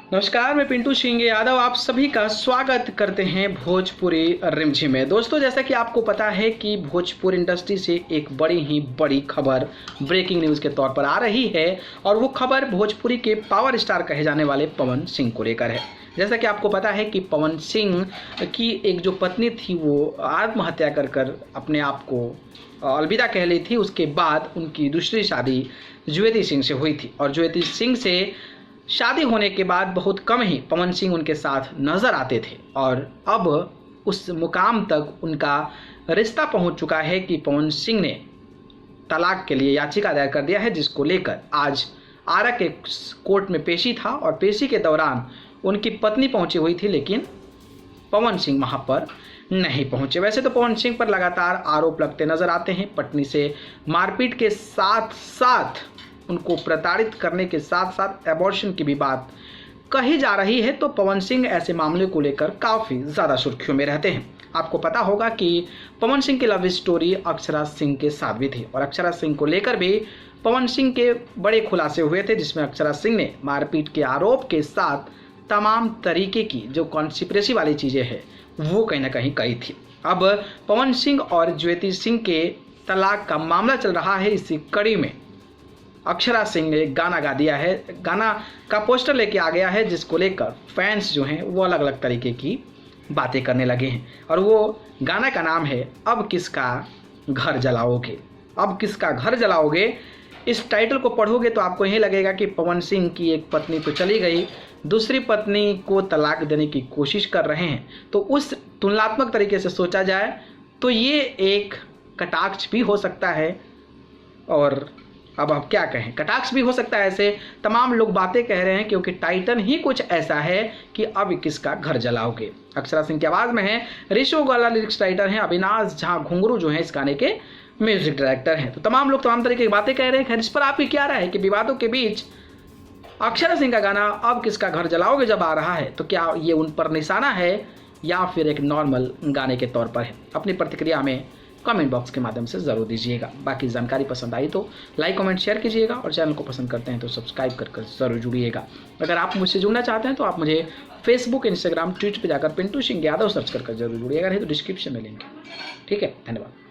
नमस्कार, मैं पिंटू सिंह यादव आप सभी का स्वागत करते हैं भोजपुरी रिमझिम में। दोस्तों, जैसा कि आपको पता है कि भोजपुरी इंडस्ट्री से एक बड़ी ही बड़ी खबर ब्रेकिंग न्यूज़ के तौर पर आ रही है और वो खबर भोजपुरी के पावर स्टार कहे जाने वाले पवन सिंह को लेकर है। जैसा कि आपको पता है कि पवन सिंह की एक जो पत्नी थी वो आत्महत्या कर अपने आप को अलविदा कह ली थी। उसके बाद उनकी दूसरी शादी ज्योति सिंह से हुई थी और ज्योति सिंह से शादी होने के बाद बहुत कम ही पवन सिंह उनके साथ नज़र आते थे और अब उस मुकाम तक उनका रिश्ता पहुंच चुका है कि पवन सिंह ने तलाक के लिए याचिका दायर कर दिया है, जिसको लेकर आज आरा के कोर्ट में पेशी था और पेशी के दौरान उनकी पत्नी पहुंची हुई थी, लेकिन पवन सिंह वहां पर नहीं पहुंचे। वैसे तो पवन सिंह पर लगातार आरोप लगते नजर आते हैं, पत्नी से मारपीट के साथ साथ उनको प्रताड़ित करने के साथ साथ एबॉर्शन की भी बात कही जा रही है। तो पवन सिंह ऐसे मामले को लेकर काफ़ी ज़्यादा सुर्खियों में रहते हैं। आपको पता होगा कि पवन सिंह की लव स्टोरी अक्षरा सिंह के साथ भी थी और अक्षरा सिंह को लेकर भी पवन सिंह के बड़े खुलासे हुए थे, जिसमें अक्षरा सिंह ने मारपीट के आरोप के साथ तमाम तरीके की जो कॉन्स्पिरेसी वाली चीज़ें हैं वो कहीं ना कहीं कही थी। अब पवन सिंह और ज्योति सिंह के तलाक का मामला चल रहा है। इसी कड़ी में अक्षरा सिंह ने गाना गा दिया है, गाना का पोस्टर लेके आ गया है, जिसको लेकर फैंस जो हैं वो अलग अलग तरीके की बातें करने लगे हैं और वो गाना का नाम है अब किसका घर जलाओगे। अब किसका घर जलाओगे, इस टाइटल को पढ़ोगे तो आपको यही लगेगा कि पवन सिंह की एक पत्नी तो चली गई, दूसरी पत्नी को तलाक देने की कोशिश कर रहे हैं। तो उस तुलनात्मक तरीके से सोचा जाए तो ये एक कटाक्ष भी हो सकता है और अब आप क्या कहें, कटाक्ष भी हो सकता है। ऐसे तमाम लोग बातें कह रहे हैं क्योंकि टाइटल ही कुछ ऐसा है कि अब किसका घर जलाओगे। अक्षरा सिंह की आवाज़ में है, ऋषु गोला लिरिक्स राइटर हैं, अविनाश झा घुंगरू जो हैं इस गाने के म्यूजिक डायरेक्टर हैं। तो तमाम लोग तमाम तरीके की बातें कह रहे हैं। इस पर आपकी क्या राय है कि विवादों के बीच अक्षरा सिंह का गाना अब किसका घर जलाओगे जब आ रहा है तो क्या ये उन पर निशाना है या फिर एक नॉर्मल गाने के तौर पर है? अपनी प्रतिक्रिया में कमेंट बॉक्स के माध्यम से ज़रूर दीजिएगा। बाकी जानकारी पसंद आई तो लाइक कमेंट शेयर कीजिएगा और चैनल को पसंद करते हैं तो सब्सक्राइब कर ज़रूर जुड़िएगा। अगर आप मुझसे जुड़ना चाहते हैं तो आप मुझे फेसबुक, इंस्टाग्राम, ट्विटर पर जाकर पिंटू सिंह यादव सर्च कर जरूर जुड़िएगा, नहीं तो डिस्क्रिप्शन में लिंक है। ठीक है, धन्यवाद।